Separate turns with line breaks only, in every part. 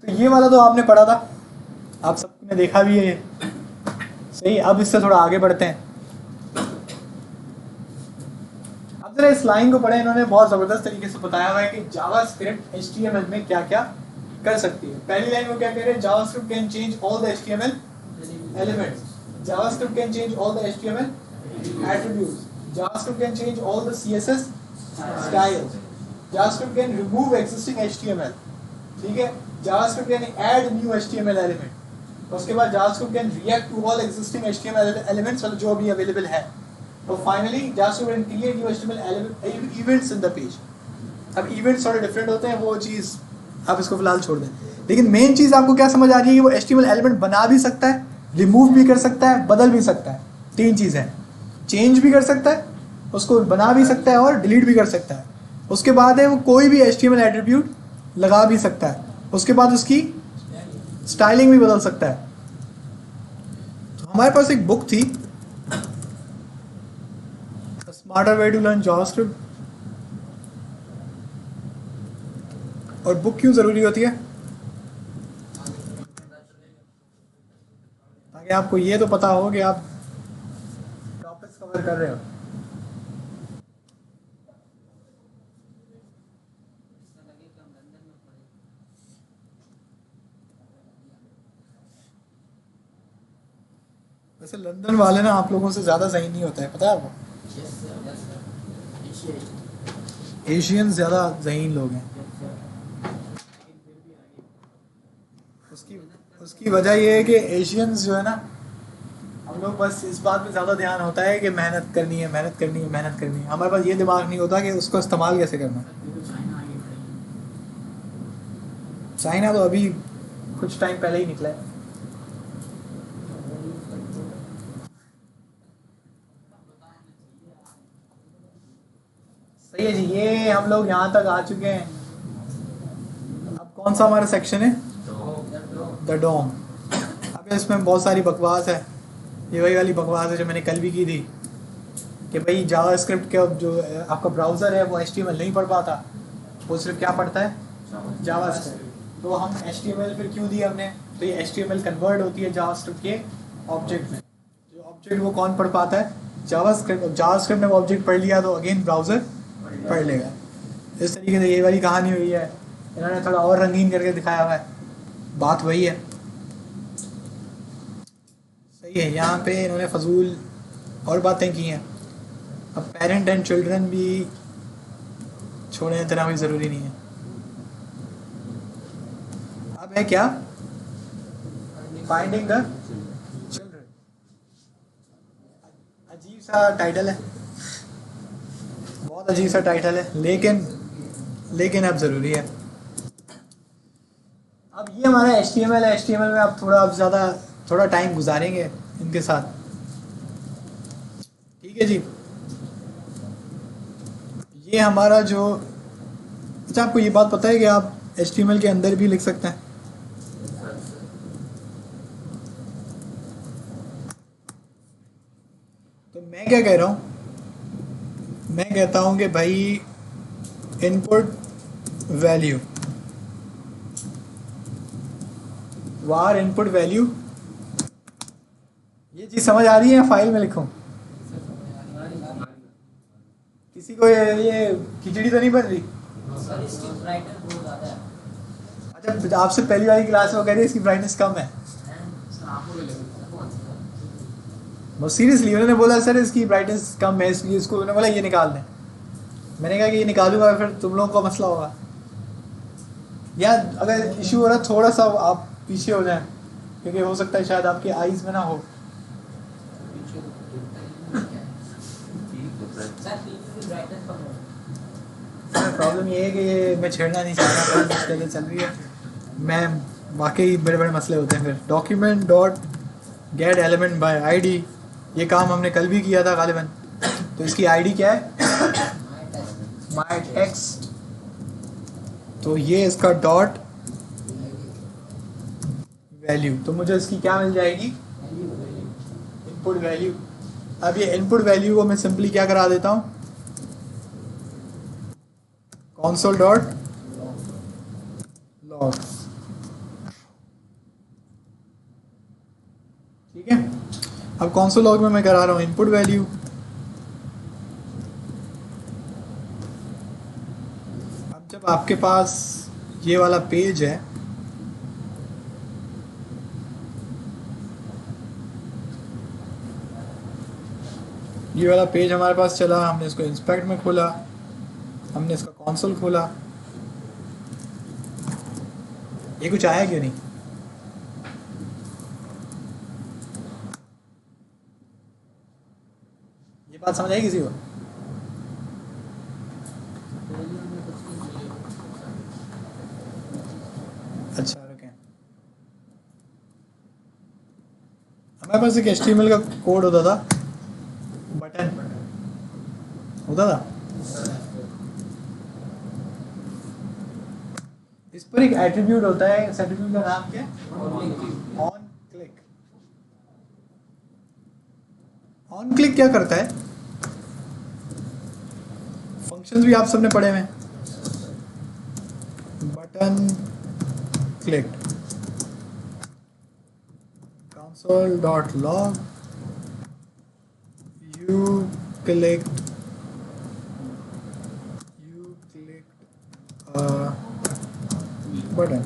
तो ये वाला तो आपने पढ़ा था, आप सबने देखा भी है। सही, अब इससे थोड़ा आगे बढ़ते हैं। अब जरा इस लाइन को पढ़े, इन्होंने बहुत ज़बरदस्त तरीके से बताया हुआ है कि जावास्क्रिप्ट HTML में क्या क्या कर सकती है। पहली लाइन में क्या कह रहे हैं, JavaScript can change all the HTML elements, JavaScript can change all the HTML attributes, JavaScript can change all the CSS styles, JavaScript can remove existing HTML, ठीक है, JavaScript can add new HTML element, उसके बाद JavaScript can react to all existing HTML elements जो भी available है, और finally JavaScript can create new HTML events in the page। अब events थोड़े different होते हैं, वो चीज़ आप इसको फिलहाल छोड़ दें, लेकिन मेन चीज़ आपको क्या समझ आ रही है कि वो HTML एलिमेंट बना भी सकता है, रिमूव भी कर सकता है, बदल भी सकता है। तीन चीज़ें हैं, चेंज भी कर सकता है, उसको बना भी सकता है और डिलीट भी कर सकता है। उसके बाद है वो कोई भी HTML एट्रीब्यूट लगा भी सकता है, उसके बाद उसकी स्टाइलिंग भी बदल सकता है। तो हमारे पास एक बुक थी, smarter way to learn JavaScript. और बुक क्यों ज़रूरी होती है? ताकि आपको ये तो पता हो कि आप टॉपिक्स कवर कर रहे हो। वैसे लंदन वाले ना आप लोगों से ज़्यादा सही नहीं होता है, पता है आपको? एशियन ज़्यादा ज़हीन लोग हैं। उसकी वजह ये है कि एशियंस जो है ना, हम लोग बस इस बात पे ज़्यादा ध्यान होता है कि मेहनत करनी है, मेहनत करनी है, मेहनत करनी है। हमारे पास ये दिमाग नहीं होता कि उसको इस्तेमाल कैसे करना है। चाइना तो अभी कुछ टाइम पहले ही निकला है। सही है जी, ये हम लोग यहाँ तक आ चुके हैं। अब कौन सा हमारा सेक्शन है? The DOM. अब इसमें बहुत सारी बकवास है, ये वही वाली बकवास है जो मैंने कल भी की थी कि भाई जावास्क्रिप्ट का जो आपका ब्राउज़र है वो HTML नहीं पढ़ पाता, वो सिर्फ क्या पढ़ता है? जावास्क्रिप्ट। तो हम HTML फिर क्यों दिया हमने? तो ये HTML कन्वर्ट होती है जावास्क्रिप्ट के ऑब्जेक्ट में। जो ऑब्जेक्ट वो कौन पढ़ पाता है? जावास्क्रिप्ट। जावास्क्रिप्ट ने वो ऑब्जेक्ट पढ़ लिया तो अगेन ब्राउज़र पढ़ लेगा। इस तरीके से ये वाली कहानी हुई है। इन्होंने थोड़ा और रंगीन करके दिखाया हुआ है, बात वही है। सही है, यहाँ पे इन्होंने फजूल और बातें की हैं। अब पेरेंट एंड चिल्ड्रन भी छोड़े, इतना भी ज़रूरी नहीं है। अब है क्या? Finding the children. अजीब सा टाइटल है, बहुत अजीब सा टाइटल है, लेकिन अब ज़रूरी है। अब ये हमारा HTML है। HTML में आप थोड़ा टाइम गुजारेंगे इनके साथ, ठीक है जी। ये हमारा जो, अच्छा आपको ये बात पता है कि आप HTML के अंदर भी लिख सकते हैं? तो मैं क्या कह रहा हूँ, मैं कहता हूँ कि भाई इनपुट वैल्यू, वार इनपुट वैल्यू, ये चीज़ समझ आ रही है? फाइल में लिखूं? किसी को ये खिचड़ी तो नहीं बन रही? अच्छा, आपसे पहली वाली क्लास में वो कह रही है इसकी ब्राइटनेस कम है। वो सीरियसली उन्होंने बोला सर इसकी ब्राइटनेस कम है, इसलिए इसको उन्होंने बोला ये निकाल दें। मैंने कहा कि ये निकालूंगा फिर तुम लोगों का मसला होगा। या अगर इशू हो रहा है थोड़ा सा आप पीछे हो जाएं, क्योंकि हो सकता है शायद आपके आईज में ना हो। प्रॉब्लम ये है कि ये मैं छेड़ना नहीं चाहता, मुश्किलें चल रही है। मैं वाकई बड़े बड़े मसले होते हैं फिर। Document dot gate element by ID, ये काम हमने कल भी किया था गालिबन। तो इसकी ID क्या है? माई टेक्स्ट। तो ये इसका डॉट वैल्यू, तो मुझे इसकी क्या मिल जाएगी? Input value. अब ये इनपुट वैल्यू को मैं सिंपली क्या करा देता हूँ, console डॉट लॉग, ठीक है। अब console लॉग में मैं करा रहा हूँ इनपुट वैल्यू, अब जब आपके पास ये वाला पेज है, ये वाला पेज हमारे पास चला, हमने इसको इंस्पेक्ट में खोला, हमने इसका कंसोल खोला, ये कुछ आया क्यों नहीं? ये बात समझ आई किसी को? अच्छा रखें, हमारे पास एक HTML का कोड होता था, बटन होता था, इस पर एक एट्रीब्यूट होता है, इस एट्रीब्यूट का नाम क्या है? On click. ऑन क्लिक क्या करता है? फंक्शंस भी आप सबने पढ़े हुए हैं, button click, console dot log, you clicked button,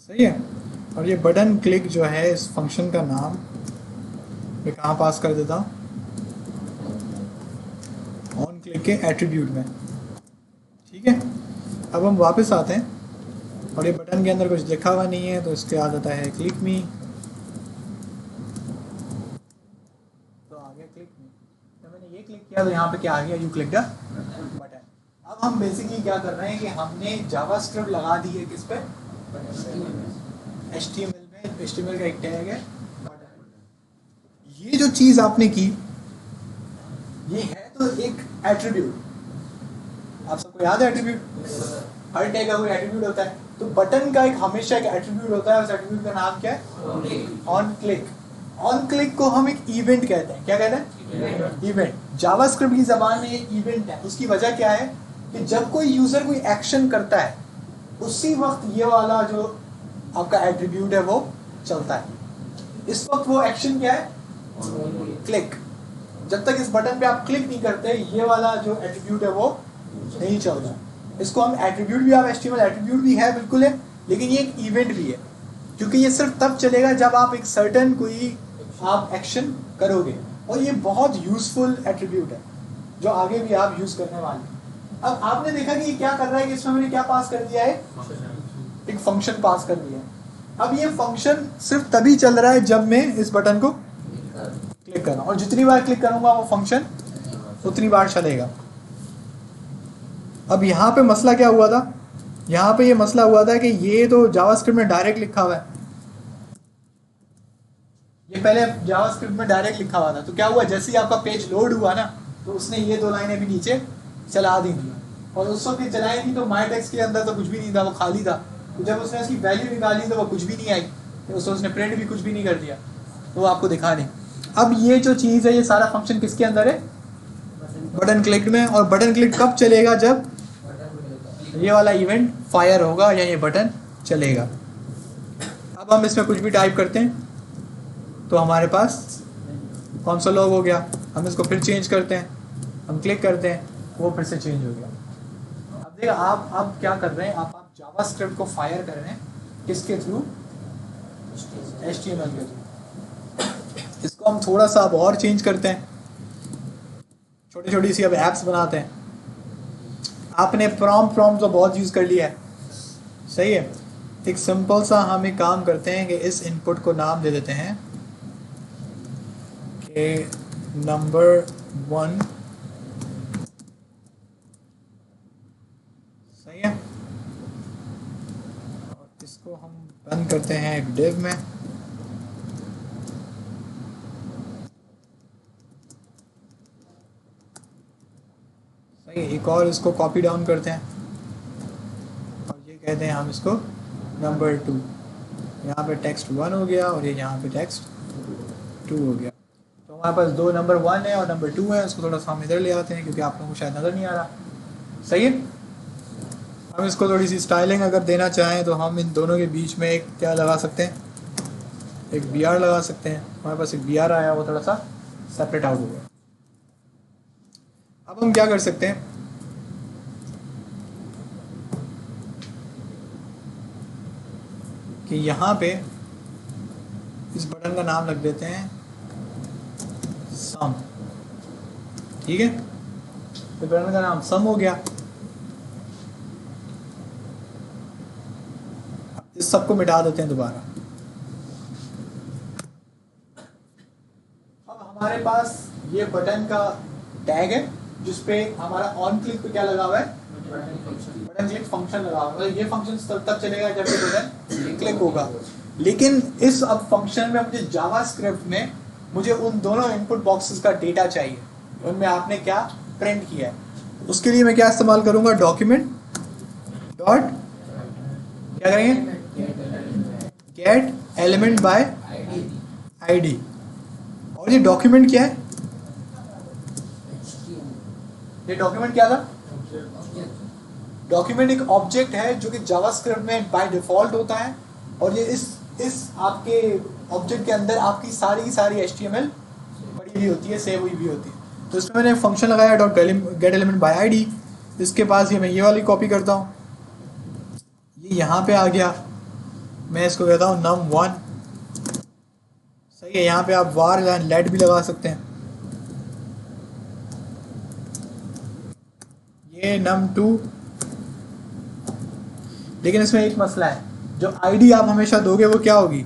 सही है। और ये बटन क्लिक जो है, इस फंक्शन का नाम मैं कहाँ पास कर देता हूँ? ऑन क्लिक के एट्रीब्यूट में, ठीक है। अब हम वापस आते हैं और ये बटन के अंदर कुछ लिखा हुआ नहीं है, तो इसके आ जाता है क्लिक मी, तो आ गया क्लिक मी। तो मैंने ये क्लिक किया तो यहाँ पे क्या आ गया? You click the button. अब हम बेसिकली क्या कर रहे हैं कि हमने जावास्क्रिप्ट लगा दी है किस पे? HTML में। HTML का एक टैग है बटन। ये जो चीज आपने की, ये है तो एक एट्रीब्यूट। आप सबको याद है एट्रीब्यूट? हर टैग का कोई एट्रीब्यूट होता है, तो बटन का एक हमेशा एक एट्रीब्यूट होता है। उस एट्रीब्यूट का नाम क्या है? On click. ऑन क्लिक को हम एक इवेंट कहते हैं। क्या कहते हैं? इवेंट। जावास्क्रिप्ट की जबान में ये इवेंट है। उसकी वजह क्या है कि जब कोई यूजर कोई एक्शन करता है, उसी वक्त ये वाला जो आपका एट्रीब्यूट है वो चलता है। इस वक्त वो एक्शन क्या है? क्लिक। जब तक इस बटन पे आप क्लिक नहीं करते, ये वाला जो एट्रीब्यूट है वो नहीं चलता। इसको हम एट्रीब्यूट भी, आप HTML एट्रीब्यूट भी है, बिल्कुल है, लेकिन ये एक इवेंट भी है, क्योंकि ये सिर्फ तब चलेगा जब आप एक सर्टेन कोई आप एक्शन करोगे। और ये बहुत यूजफुल एट्रीब्यूट है जो आगे भी आप यूज करने वाले हैं। अब आपने देखा कि ये क्या कर रहा है कि इसमें मैंने क्या पास कर दिया है? एक फंक्शन पास कर दिया है। अब ये फंक्शन सिर्फ तभी चल रहा है जब मैं इस बटन को क्लिक कर रहा हूं, और जितनी बार क्लिक करूंगा वो फंक्शन उतनी बार चलेगा। अब यहाँ पे मसला क्या हुआ था? यहाँ पे ये मसला हुआ था कि ये तो जावास्क्रिप्ट में डायरेक्ट लिखा हुआ है, ये पहले जावास्क्रिप्ट में डायरेक्ट लिखा हुआ था। तो क्या हुआ, जैसे ही आपका पेज लोड हुआ ना, तो उसने ये दो लाइनें भी नीचे चला दी थी। और उस वक्त चलाई थी तो माई टेक्स्ट के अंदर तो कुछ भी नहीं था, वो खाली था। तो जब उसने उसकी वैल्यू निकाली तो वो कुछ भी नहीं आई, तो उसने प्रिंट भी कुछ भी नहीं कर दिया, तो वो आपको दिखा नहीं। अब ये जो चीज़ है, ये सारा फंक्शन किसके अंदर है? बटन क्लिक में। और बटन क्लिक कब चलेगा? जब ये वाला इवेंट फायर होगा या ये बटन चलेगा। अब हम इसमें कुछ भी टाइप करते हैं तो हमारे पास कंसोल लॉग हो गया। हम इसको फिर चेंज करते हैं, हम क्लिक करते हैं, वो फिर से चेंज हो गया। अब देखिए आप क्या कर रहे हैं, आप जावास्क्रिप्ट को फायर कर रहे हैं किसके थ्रू? HTML के थ्रू। इसको हम थोड़ा सा अब और चेंज करते हैं, छोटी छोटी सी अब एप्स बनाते हैं। आपने प्रॉम्प्ट तो बहुत यूज़ कर लिया है, सही है। एक सिंपल सा हम एक काम करते हैं कि इस इनपुट को नाम दे देते हैं कि नंबर 1, सही है। और इसको हम बंद करते हैं एक डिव में। सही, एक और इसको कॉपी डाउन करते हैं और ये कहते हैं हम इसको नंबर 2। यहाँ पे टेक्स्ट 1 हो गया और ये यहाँ पे टेक्स्ट 2 हो गया। तो हमारे पास दो नंबर 1 है और नंबर 2 है। उसको थोड़ा सा हम इधर ले आते हैं क्योंकि आप लोगों को शायद नज़र नहीं आ रहा, सही है। हम इसको थोड़ी सी स्टाइलिंग अगर देना चाहें तो हम इन दोनों के बीच में एक क्या लगा सकते हैं, एक बी आर लगा सकते हैं। हमारे पास एक बी आर आया, वो थोड़ा सा सेपरेट आउट हो गया। अब हम क्या कर सकते हैं, कि यहाँ पे इस बटन का नाम रख देते हैं सम, ठीक है। तो बटन का नाम सम हो गया। इस सबको मिटा देते हैं दोबारा। अब हमारे पास ये बटन का टैग है जिसपे हमारा ऑन क्लिक पे क्या लगा हुआ है, बटन क्लिक फंक्शन लगा हुआ है। मतलब ये फंक्शन तब चलेगा जब ये बटन क्लिक होगा। लेकिन इस अब फंक्शन में मुझे जावास्क्रिप्ट में मुझे उन दोनों इनपुट बॉक्सेस का डेटा चाहिए, उनमें आपने क्या प्रिंट किया है। उसके लिए मैं क्या इस्तेमाल करूंगा, डॉक्यूमेंट डॉट क्या करेंगे, गेट एलिमेंट बाय आईडी। और ये डॉक्यूमेंट क्या है, ये डॉक्यूमेंट क्या था, डॉक्यूमेंट एक ऑब्जेक्ट है जो कि जावास्क्रिप्ट में बाय डिफॉल्ट होता है। और ये इस आपके ऑब्जेक्ट के अंदर आपकी सारी की सारी HTML पड़ी हुई होती है, सेव हुई भी होती है। तो इसमें मैंने फंक्शन लगाया dot gate element by ID. इसके पास ये मैं ये वाली कॉपी करता हूँ, ये यहाँ पे आ गया। मैं इसको कहता हूँ num1, सही है। यहाँ पे आप वार या लेट भी लगा सकते हैं। ये num2, लेकिन इसमें एक मसला है, जो आईडी आप हमेशा दोगे वो क्या होगी,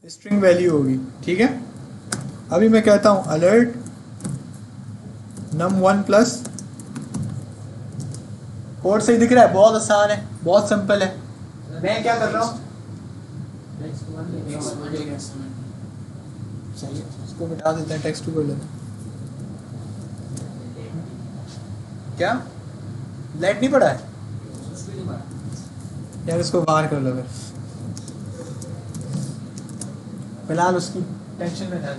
स्ट्रिंग वैल्यू होगी, ठीक है। अभी मैं कहता हूँ अलर्ट num1 प्लस, कोड सही दिख रहा है, बहुत आसान है, बहुत सिंपल है। मैं क्या कर रहा हूँ, इसको मिटा देते हैं, टेक्स्ट 2 कर लेते हैं। क्या लेट नहीं पड़ा है यार, इसको बाहर कर लो फिलहाल, उसकी टेंशन में था।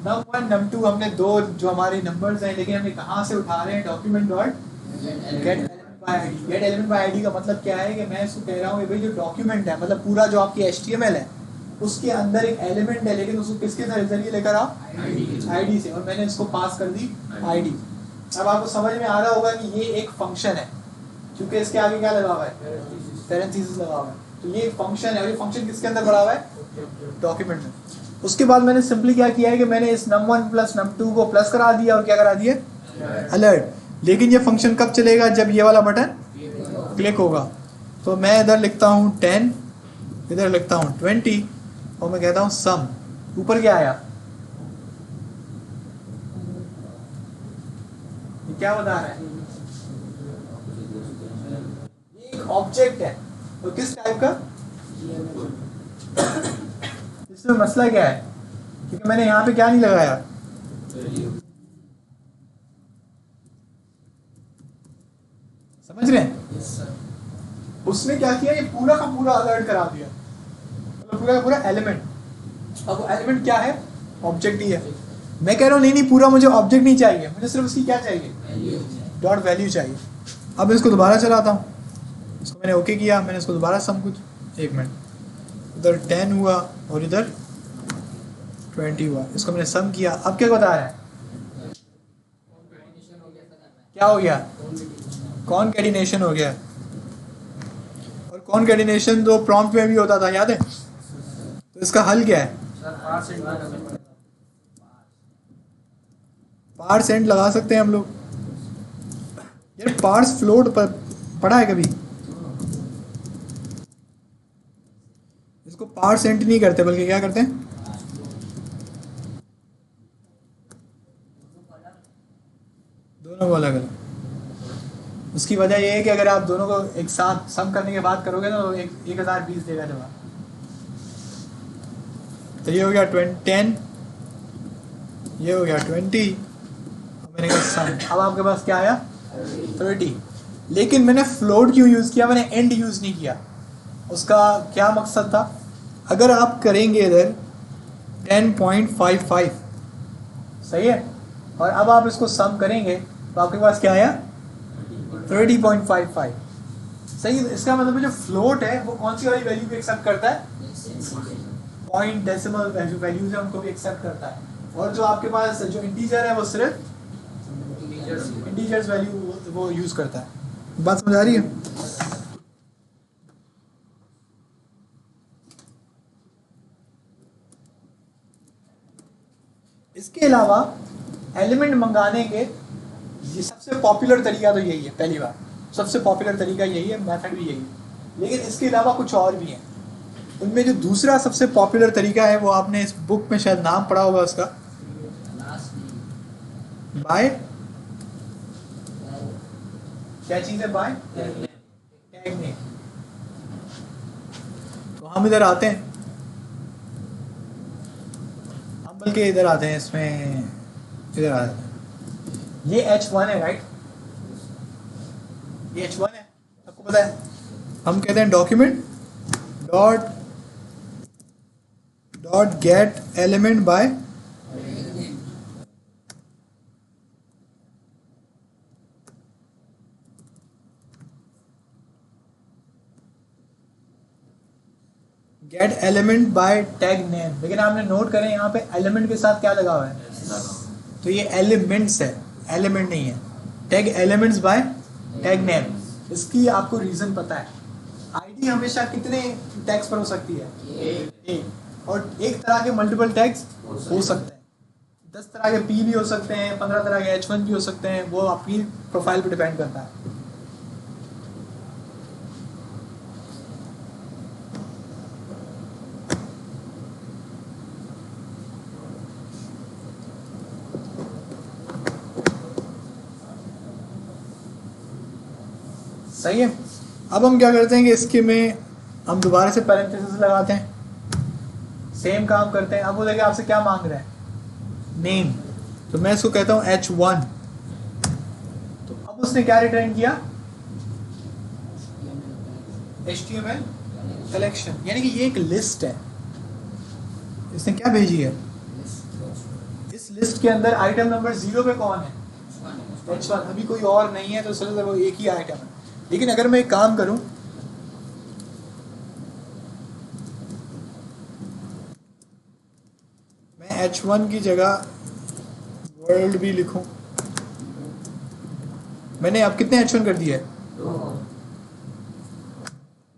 num1 num2 हमने दो जो हमारे नंबर्स हैं, लेकिन हमने कहाँ से उठा रहे हैं, document dot gate element by ID का मतलब क्या है कि मैं इसको कह रहा हूँ भाई जो डॉक्यूमेंट है, मतलब पूरा जो आपकी HTML है उसके अंदर एक एलिमेंट है, लेकिन उसको किसके जरिए लेकर आओ, आईडी से। और मैंने इसको पास कर दी आईडी। अब आपको समझ में आ रहा होगा कि ये एक फंक्शन है, क्योंकि इसके आगे क्या लगा हुआ है, पैरेंथेसिस लगा हुआ है। तो ये एक फंक्शन है, और ये फंक्शन किसके अंदर पड़ा हुआ है, डॉक्यूमेंट में। उसके बाद मैंने सिंपली क्या किया है कि मैंने इस num1 प्लस num2 को प्लस करा दिया, और क्या करा दिया, अलर्ट। लेकिन ये फंक्शन कब चलेगा, जब ये वाला बटन क्लिक होगा। तो मैं इधर लिखता हूँ 10, इधर लिखता हूँ 20, और मैं कहता हूँ सम। ऊपर क्या आया, ये क्या बता रहा है, ये एक ऑब्जेक्ट है। तो किस टाइप का, इसमें मसला क्या है, क्योंकि मैंने यहाँ पे क्या नहीं लगाया, समझ रहे हैं। उसने क्या किया, ये पूरा का पूरा अलर्ट करा दिया, मतलब पूरा का पूरा एलिमेंट। अब वो एलिमेंट क्या है, ऑब्जेक्ट ही है। मैं कह रहा हूँ नहीं पूरा मुझे ऑब्जेक्ट नहीं चाहिए, मुझे सिर्फ उसकी क्या चाहिए, डॉट वैल्यू चाहिए। अब मैं इसको दोबारा चलाता हूँ, इसको मैंने ओके किया, मैंने इसको दोबारा सम कुछ, एक मिनट, इधर 10 हुआ और इधर 20 हुआ, इसको मैंने सम किया। अब क्या बता रहा है, क्या हो गया, कॉनकैटिनेशन हो गया। और कॉनकैटिनेशन तो प्रॉम्प्ट में भी होता था, याद है। तो इसका हल क्या है, पार्सेंट लगा सकते हैं हम लोग। यार पार्स फ्लोट पर पढ़ा है कभी, इसको पार्सेंट नहीं करते बल्कि क्या करते हैं, दोनों को अलग अलग। उसकी वजह यह है कि अगर आप दोनों को एक साथ सम करने के बाद करोगे तो 1020 देगा जवाब। तो ये हो गया 10, ये हो गया 20, और मैंने कहा सम। अब आपके पास क्या आया, 30। लेकिन मैंने फ्लोट क्यों यूज़ किया, मैंने एंड यूज़ नहीं किया। उसका क्या मकसद था, अगर आप करेंगे इधर 10.55, सही है, और अब आप इसको सम करेंगे तो आपके पास क्या आया 30.55। सही है। इसका मतलब है जो फ्लोट है वो कौन सी वाली वैल्यू भी एक्सेप्ट करता है, पॉइंट डेसिमल वैल्यूज है उनको भी एक्सेप्ट करता है, और जो आपके पास जो इंटीजर है वो सिर्फ इंटीजर्स वैल्यू वो यूज करता है। बात समझ आ रही है? इसके अलावा एलिमेंट मंगाने के ये सबसे पॉपुलर तरीका तो यही है, पहली बार सबसे पॉपुलर तरीका यही है, मेथड भी यही है, लेकिन इसके अलावा कुछ और भी हैं। उनमें जो दूसरा सबसे पॉपुलर तरीका है वो आपने इस बुक में शायद नाम पढ़ा होगा उसका, बाय, क्या चीज है बाय, टैग नेम। तो हम इधर आते हैं, हम बल्कि इधर आते हैं, इसमें इधर आ जाते हैं। ये H1 है राइट, ये H1 है, आपको पता है। हम कहते हैं document dot gate element by gate element by tag name. लेकिन आपने नोट करें यहाँ पे एलिमेंट के साथ क्या लगा हुआ है, तो ये एलिमेंट्स है, एलिमेंट नहीं है। Tag elements bye tag name, इसकी आपको रीजन पता है। आईडी हमेशा कितने टैग्स पर हो सकती है, एक, और एक तरह के मल्टीपल टैग्स हो सकते हैं। 10 तरह के पी भी हो सकते हैं, 15 तरह के H1 भी हो सकते हैं, वो आपकी प्रोफाइल पर डिपेंड करता है। सही है। अब हम क्या करते हैं कि इसके में हम दोबारा से पैरेंथेसिस लगाते हैं, सेम काम करते हैं। अब वो देखिए आपसे क्या मांग रहा है, नेम, तो मैं इसको कहता हूँ H1। तो अब उसने क्या रिटर्न किया, HTML कलेक्शन, यानी कि ये एक लिस्ट है। इसने क्या भेजी है, इस लिस्ट के अंदर आइटम नंबर 0 पे कौन है, H1। अभी कोई और नहीं है तो सिर्फ वो एक ही आइटम है। लेकिन अगर मैं एक काम करूं, मैं H1 की जगह वर्ल्ड भी लिखूं, मैंने अब कितने H1 कर दिए,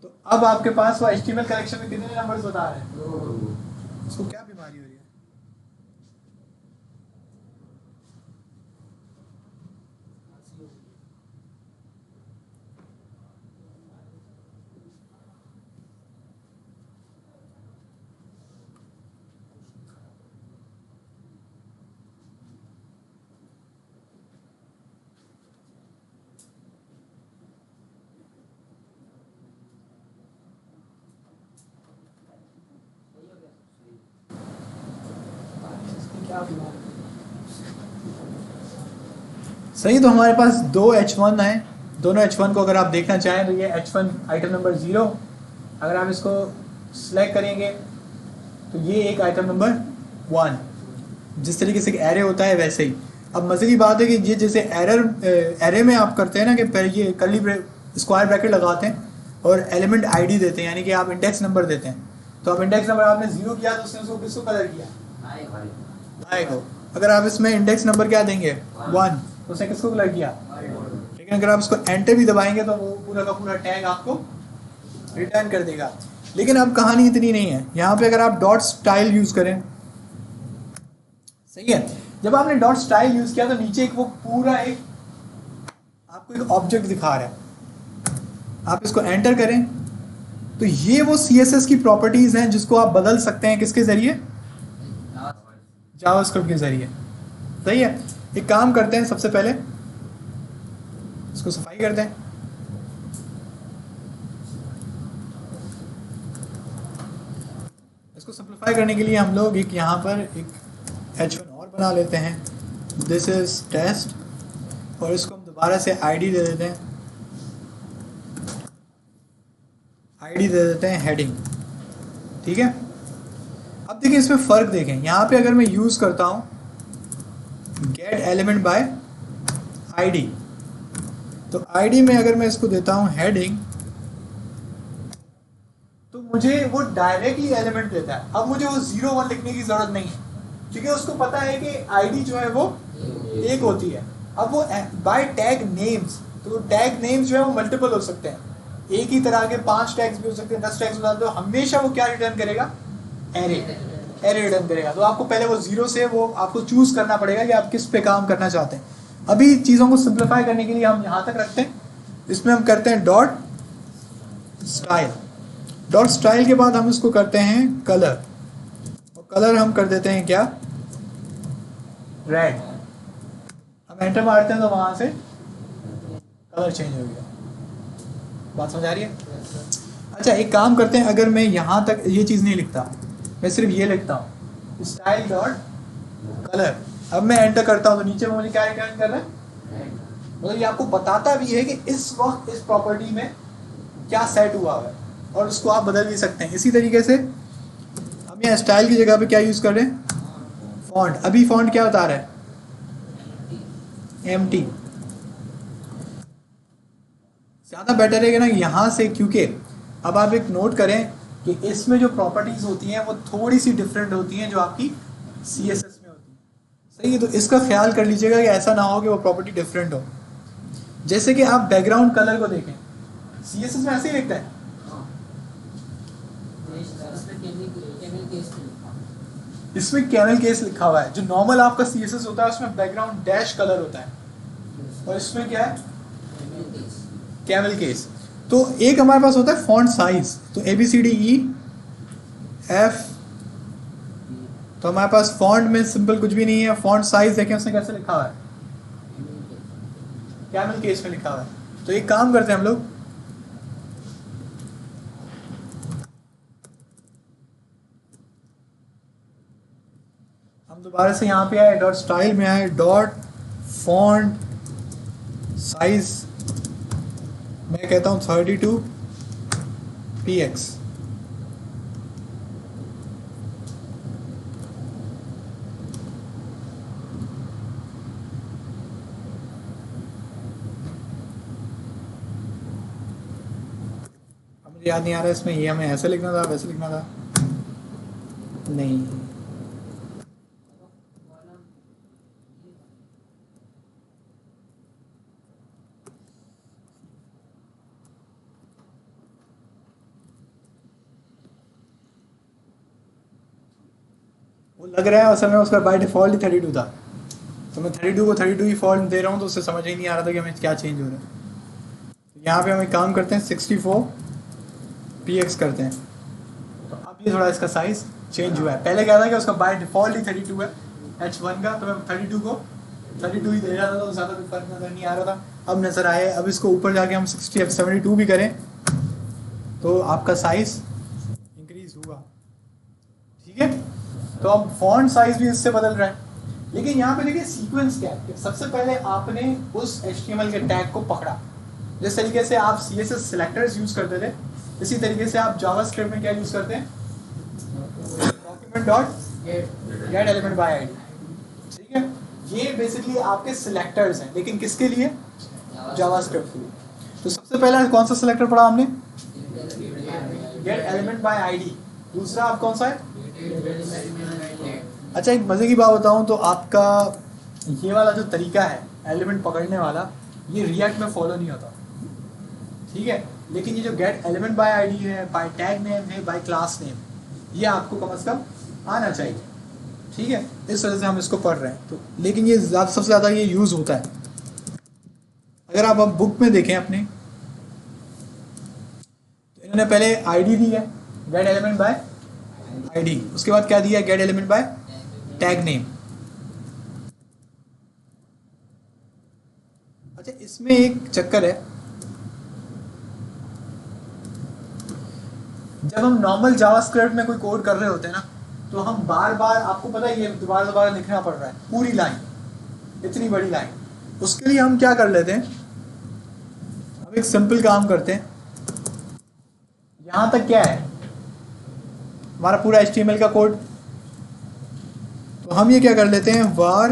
तो अब आपके पास वो HTML कलेक्शन में कितने नंबर्स बता रहे हैं। इसको क्या बीमारी हो रही है, सही। तो हमारे पास दो H1 है, दोनों H1 को अगर आप देखना चाहें तो ये H1 आइटम नंबर 0, अगर आप इसको सिलेक्ट करेंगे तो ये एक आइटम नंबर 1, जिस तरीके से एरे होता है वैसे ही। अब मजे की बात है कि ये जैसे एरे में आप करते हैं ना कि ये कर्ली स्क्वायर ब्रैकेट लगाते हैं और एलिमेंट आईडी देते हैं, यानी कि आप इंडेक्स नंबर देते हैं। तो अब इंडेक्स नंबर आपने 0 किया तो उसने उसको किसको कलर किया, आई को। अगर आप इसमें इंडेक्स नंबर क्या देंगे 1, तो उसने किसको कलर किया। लेकिन अगर आप इसको एंटर भी दबाएंगे तो वो पूरा का पूरा टैग आपको रिटर्न कर देगा। लेकिन अब कहानी इतनी नहीं है, यहाँ पे अगर आप डॉट स्टाइल यूज करें, सही है, जब आपने डॉट स्टाइल यूज किया तो नीचे एक वो पूरा एक आपको एक ऑब्जेक्ट दिखा रहा है, आप इसको एंटर करें तो ये वो CSS की प्रॉपर्टीज हैं जिसको आप बदल सकते हैं किसके जरिए, जावास्क्रिप्ट के जरिए। सही है। एक काम करते हैं, सबसे पहले इसको सफाई करते हैं। इसको सिंपलीफाई करने के लिए हम लोग एक यहाँ पर एक H1 और बना लेते हैं, दिस इज टेस्ट, और इसको हम दोबारा से आईडी दे देते हैं, आईडी दे देते हैं हेडिंग। ठीक है। अब देखिए इसमें फ़र्क देखें, यहाँ पे अगर मैं यूज़ करता हूँ गेट एलिमेंट बाय आईडी, तो आईडी में अगर मैं इसको देता हूँ हेडिंग, तो मुझे वो डायरेक्टली एलिमेंट देता है। अब मुझे वो 0 1 लिखने की जरूरत नहीं है, क्योंकि उसको पता है कि आईडी जो है वो एक होती है। अब वो बाय टैग नेम्स, तो टैग नेम्स जो है वो मल्टीपल हो सकते हैं, एक ही तरह के 5 टैग्स भी हो सकते हैं, 10 टैग्स हो सकते हैं। तो हमेशा वो क्या रिटर्न करेगा? एरे रिटर्न करेगा। तो आपको पहले वो 0 से वो आपको चूज करना पड़ेगा कि आप किस पे काम करना चाहते हैं। अभी चीज़ों को सिंप्लीफाई करने के लिए हम यहाँ तक रखते हैं। इसमें हम करते हैं डॉट स्टाइल। डॉट स्टाइल के बाद हम इसको करते हैं कलर, और कलर हम कर देते हैं क्या? रेड। हम एंटर मारते हैं तो वहां से कलर चेंज हो गया। बात समझ आ रही है? अच्छा, एक काम करते हैं, अगर मैं यहाँ तक ये चीज़ नहीं लिखता, मैं सिर्फ ये लिखता हूँ स्टाइल डॉट कलर, अब मैं एंटर करता हूँ तो नीचे में मुझे क्या रिटर्न कर रहा है? मतलब ये आपको बताता भी है कि इस वक्त इस प्रॉपर्टी में क्या सेट हुआ है, और उसको आप बदल भी सकते हैं। इसी तरीके से हम यहाँ स्टाइल की जगह पे क्या यूज़ कर रहे हैं? फॉन्ट। अभी फॉन्ट क्या बता रहा है? एम्प्टी। ज़्यादा बेटर है कि ना यहाँ से, क्योंकि अब आप एक नोट करें कि इसमें जो प्रॉपर्टीज़ होती हैं वो थोड़ी सी डिफरेंट होती हैं जो आपकी CSS में होती है। सही है, तो इसका ख्याल कर लीजिएगा कि ऐसा ना हो कि वो प्रॉपर्टी डिफरेंट हो। जैसे कि आप बैकग्राउंड कलर को देखें, CSS में ऐसे ही लिखता है। इसमें कैमल केस लिखा हुआ है। जो नॉर्मल आपका CSS होता है उसमें बैकग्राउंड डैश कलर होता है, और इसमें क्या है? Camel case. तो एक हमारे पास होता है फॉन्ट साइज, तो ABCDEF, तो हमारे पास फॉन्ट में सिंपल कुछ भी नहीं है। फॉन्ट साइज देखें उसने कैसे लिखा हुआ है? कैमल केस में लिखा हुआ है। तो एक काम करते हैं हम लोग, हम दोबारा से यहाँ पे आए, डॉट स्टाइल में आए, डॉट फॉन्ट साइज मैं कहता हूँ 32px। मुझे याद नहीं आ रहा इसमें ये हमें ऐसे लिखना था, वैसे लिखना था, नहीं। वो लग रहा है असल में उसका बाय डिफ़ॉल्ट ही 32 था, तो मैं 32 को 32 ही फॉल्ट दे रहा हूँ, तो उससे समझ ही नहीं आ रहा था कि हमें क्या चेंज हो रहा है। तो यहाँ पे हम एक काम करते हैं 64px करते हैं, तो अब ये थोड़ा इसका साइज़ चेंज हुआ है। पहले क्या था कि उसका बाय डिफ़ॉल्ट ही 32 है H1 का, तो मैं 32 को 32 ही दे रहा था, तो ज़्यादा कोई फर्क नज़र नहीं आ रहा था। अब नज़र आए, अब इसको ऊपर जाके हम 72 भी करें तो आपका साइज़ इंक्रीज़ हुआ। ठीक है, तो अब फॉन्ट साइज भी इससे बदल रहा है। लेकिन यहाँ पे देखिए सीक्वेंस क्या है। सबसे पहले आपने उस HTML के टैग को पकड़ा, जिस तरीके से आप CSS सिलेक्टर्स यूज करते थे, इसी तरीके से आप जावास्क्रिप्ट में क्या यूज करते हैं? Document dot gate element by ID. ठीक है, ये बेसिकली आपके सिलेक्टर्स हैं, लेकिन किसके लिए? जावास्क्रिप्ट के लिए। तो सबसे पहला कौन सा सिलेक्टर पढ़ा हमने? Gate element by ID. दूसरा आप कौन सा है? अच्छा, एक मज़े की बात बताऊं तो आपका ये वाला जो तरीका है एलिमेंट पकड़ने वाला, ये रिएक्ट में फॉलो नहीं होता। ठीक है, लेकिन ये जो गेट एलिमेंट बाय आईडी है, बाय टैग नेम है, बाय क्लास नेम, ये आपको कम से कम आना चाहिए। ठीक है, इस वजह से हम इसको पढ़ रहे हैं। तो लेकिन ये सबसे ज़्यादा ये यूज़ होता है। अगर आप अब बुक में देखें अपने, तो इन्होंने पहले आईडी दी है गेट एलिमेंट बाय आईडी, उसके बाद क्या दिया? Gate element by tag name. अच्छा, इसमें एक चक्कर है, जब हम नॉर्मल जावास्क्रिप्ट में कोई कोड कर रहे होते हैं ना, तो हम बार बार, आपको पता है, ये दोबारा लिखना पड़ रहा है पूरी लाइन, इतनी बड़ी लाइन। उसके लिए हम क्या कर लेते हैं, हम एक सिंपल काम करते हैं। यहां तक क्या है हमारा पूरा HTML का कोड, तो हम ये क्या कर लेते हैं, var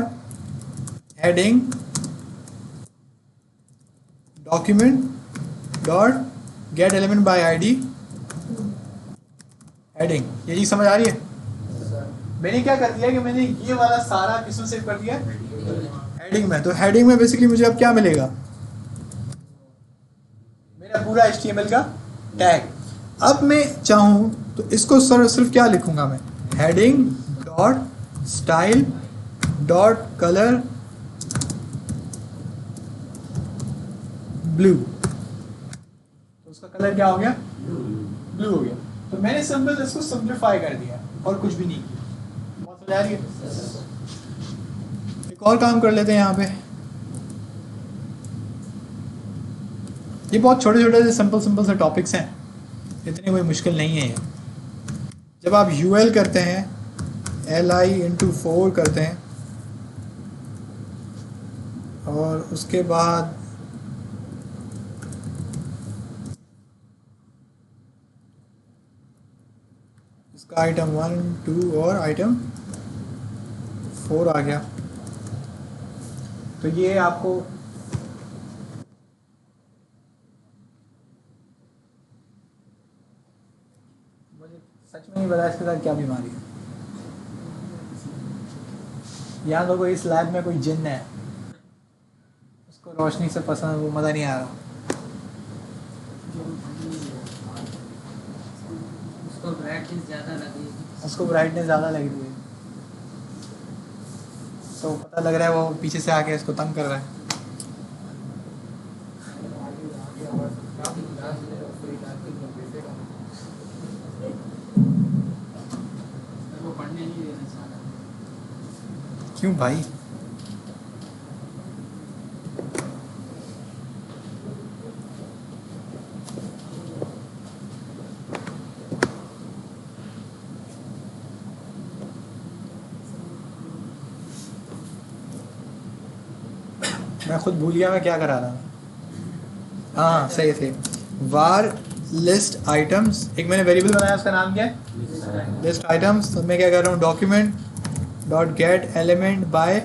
heading document dot gate element by ID heading. ये चीज समझ आ रही है? मैंने क्या कर दिया कि मैंने ये वाला सारा किसमें सेव कर दिया, हेडिंग में। तो हेडिंग में बेसिकली मुझे अब क्या मिलेगा, मेरा पूरा HTML का टैग। अब मैं चाहूँ तो इसको सिर्फ क्या लिखूंगा मैं, heading dot style dot colour blue. तो उसका कलर क्या हो गया, ब्लू हो गया। तो मैंने सिंपल इसको सिंप्लीफाई कर दिया और कुछ भी नहीं किया। बहुत समझ आ रही है? एक और काम कर लेते हैं यहाँ पे। ये बहुत छोटे छोटे से सिंपल से टॉपिक्स हैं, इतनी कोई मुश्किल नहीं है ये। जब आप UL करते हैं, li/4 करते हैं और उसके बाद इसका आइटम 1, 2 और आइटम 4 आ गया, तो ये आपको मुझे सच में नहीं पता इसके साथ क्या बीमारी है। यहाँ तो कोई इस लैब में कोई जिन्न है, उसको रोशनी से पसंद, वो मज़ा नहीं आ रहा। उसको ब्राइटनेस ज़्यादा लग रही है, तो पता लग रहा है वो पीछे से आके इसको तंग कर रहा है। क्यों भाई? मैं खुद भूल गया मैं क्या करा रहा था। हाँ सही सही, वार लिस्ट आइटम्स, एक मैंने वेरिएबल बनाया, उसका नाम क्या है, लिस्ट आइटम्स। तो मैं क्या कर रहा हूँ, document dot gate element by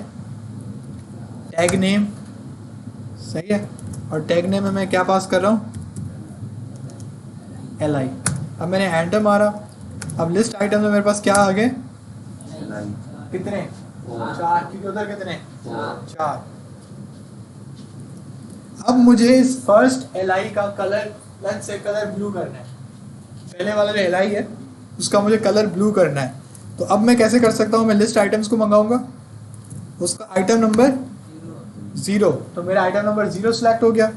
tag name, सही है। और टैग नेम में मैं क्या पास कर रहा हूँ, li। अब मैंने एंटर मारा, अब लिस्ट आइटम में मेरे पास क्या आ गए, कितने, 4, क्योंकि उधर कितने, 4। अब मुझे इस फर्स्ट li का colour, let's say colour blue करना है। पहले वाला जो li है उसका मुझे कलर ब्लू करना है। तो अब मैं कैसे कर सकता हूँ, मैं लिस्ट आइटम्स को मंगाऊंगा, उसका आइटम नंबर 0, तो मेरा आइटम नंबर 0 सिलेक्ट हो गया।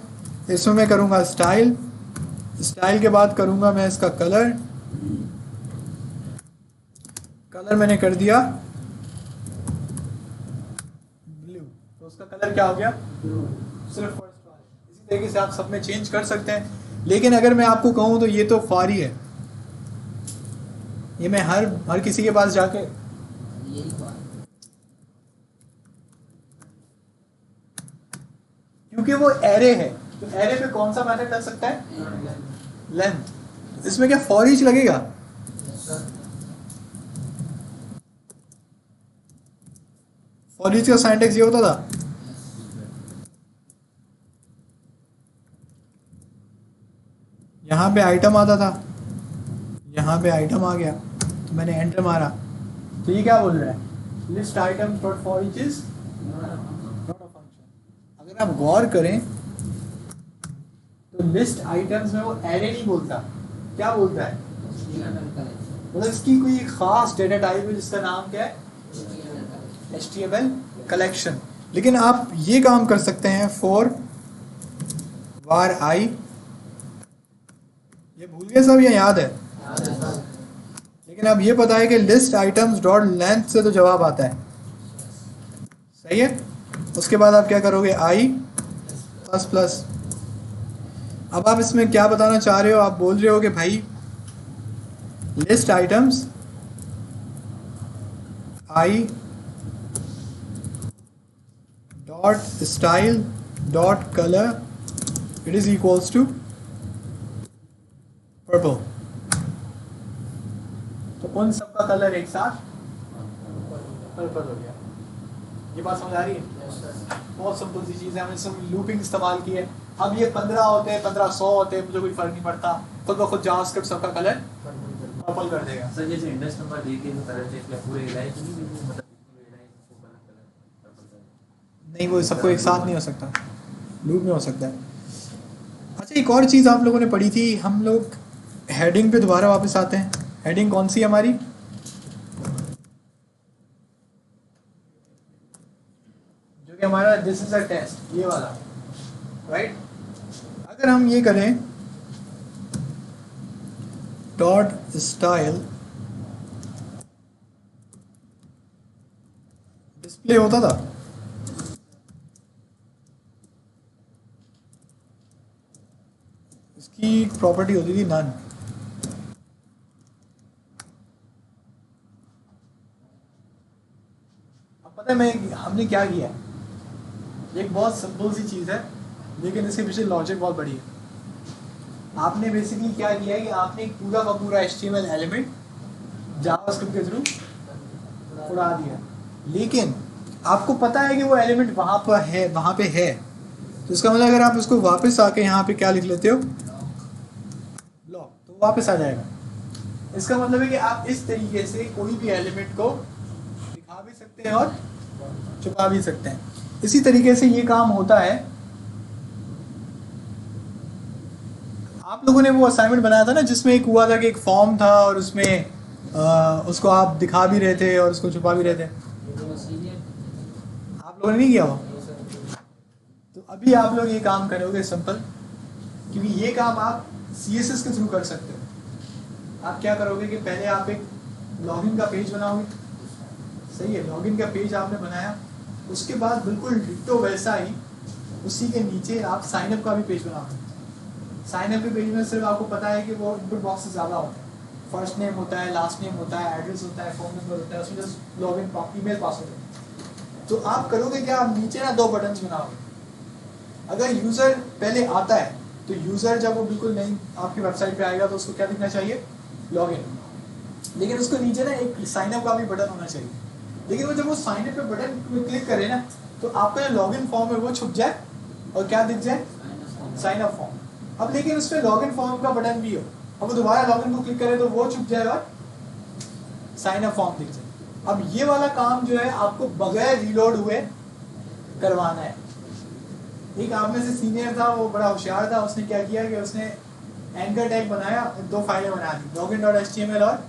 इसमें मैं करूँगा स्टाइल, स्टाइल के बाद करूँगा मैं इसका कलर, कलर मैंने कर दिया ब्लू, तो उसका कलर क्या हो गया, सिर्फ फर्स्ट वाला। इसी तरीके से आप सब में चेंज कर सकते हैं। लेकिन अगर मैं आपको कहूँ तो ये तो फारी है, ये मैं हर किसी के पास जाके, क्योंकि वो एरे है, तो एरे पे कौन सा मेथड लग सकता है, लेंथ। इसमें क्या फॉर ईच लगेगा, फॉर ईच का सिंटैक्स ये होता था, यहाँ पे आइटम आता था, यहाँ पे आइटम आ गया, तो मैंने एंटर मारा, तो ये क्या बोल रहा है, list items dot for each is not a function. अगर आप गौर करें तो लिस्ट आइटम्स में वो एरे नहीं बोलता, क्या बोलता है, मतलब इसकी कोई खास डेटा टाइप है जिसका नाम क्या है, HTML कलेक्शन। लेकिन आप ये काम कर सकते हैं, फॉर var I, ये भूल गए सब, ये याद है, लेकिन अब ये पता है कि लिस्ट आइटम्स डॉट लेंथ से तो जवाब आता है, सही है। उसके बाद आप क्या करोगे, i प्लस प्लस। अब आप इसमें क्या बताना चाह रहे हो, आप बोल रहे हो कि भाई list items i dot style dot color it is equals to purple. तो उन सब का कलर एक साथ पर्पल हो गया। ये बात समझ आ रही है? बहुत सिंपल सी चीज़ है, हमने सब लूपिंग इस्तेमाल की है, अब ये 15 होते हैं, 1500 होते हैं, मुझे कोई फर्क नहीं पड़ता, खुद ब खुद जावास्क्रिप्ट सबका कलर पर्पल कर देगा।
सर जैसे इंडेक्स नंबर दे के जो कलर चेंज किया पूरे एलाइन तो नहीं मतलब पूरे एलाइन को कलर पर्पल कर
नहीं, वो सबको एक साथ नहीं हो सकता, लूप में हो सकता है। अच्छा, एक और चीज़ आप लोगों ने पढ़ी थी, हम लोग हेडिंग पे दोबारा वापस आते हैं। हेडिंग कौन सी है हमारी? जो कि हमारा दिस इज अ टेस्ट, ये वाला, राइट? अगर हम ये करें डॉट स्टाइल डिस्प्ले होता था, इसकी प्रॉपर्टी होती थी नन। अब पता है मैं हमने क्या किया, एक बहुत सिंपल सी चीज़ है लेकिन इसके पीछे लॉजिक बहुत बड़ी है। आपने बेसिकली क्या किया है कि आपने एक पूरा का पूरा HTML एलिमेंट जावास्क्रिप्ट के थ्रू उड़ा दिया, लेकिन आपको पता है कि वो एलिमेंट वहाँ पर है, वहाँ पे है, तो इसका मतलब अगर आप इसको वापस आके यहाँ पे क्या लिख लेते हो, ब्लॉक, तो वापस आ जाएगा। इसका मतलब है कि आप इस तरीके से कोई भी एलिमेंट को दिखा भी सकते हैं और छुपा भी सकते हैं। इसी तरीके से ये काम होता है। आप लोगों ने वो असाइनमेंट बनाया था ना जिसमें एक हुआ था कि एक फॉर्म था और उसमें उसको आप दिखा भी रहे थे और उसको छुपा भी रहे थे, आप लोगों ने नहीं किया वो? तो अभी आप लोग ये काम करोगे सिंपल, क्योंकि ये काम आप CSS के थ्रू कर सकते हो। आप क्या करोगे कि पहले आप एक लॉगिन का पेज बनाओगे, सही है? लॉगिन का पेज आपने बनाया, उसके बाद बिल्कुल डिट्टो वैसा ही उसी के नीचे आप साइनअप का भी पेज बनाओगे। साइनअप के पेज में सिर्फ आपको पता है कि वो इनपुट बॉक्सेस ज़्यादा होते हैं, फर्स्ट नेम होता है, लास्ट नेम होता है, एड्रेस होता है, फ़ोन नंबर होता है, उसमें जस्ट लॉगिन ईमेल पासवर्ड है। तो आप करोगे क्या, आप नीचे ना 2 बटन्स बनाओगे। अगर यूज़र पहले आता है तो यूज़र जब वो बिल्कुल नहीं आपकी वेबसाइट पे आएगा तो उसको क्या दिखना चाहिए, लॉगिन, लेकिन उसको नीचे ना एक साइनअप का भी बटन होना चाहिए। लेकिन वो जब वो साइनअप पे बटन क्लिक करे ना तो आपका जो लॉगिन फॉर्म है वो छुप जाए और क्या दिख जाए, साइनअप फॉर्म। अब लेकिन उसमें लॉगिन फॉर्म का बटन भी हो, अब वो दोबारा लॉगिन को क्लिक करे तो वो छुप जाए और साइनअप फॉर्म दिख जाए। अब ये वाला काम जो है आपको बगैर रीलोड हुए करवाना है। एक आप में से सीनियर था, वो बड़ा होशियार था, उसने क्या किया कि उसने एंकर टैग बनाया, 2 फाइलें बना दी, login.html और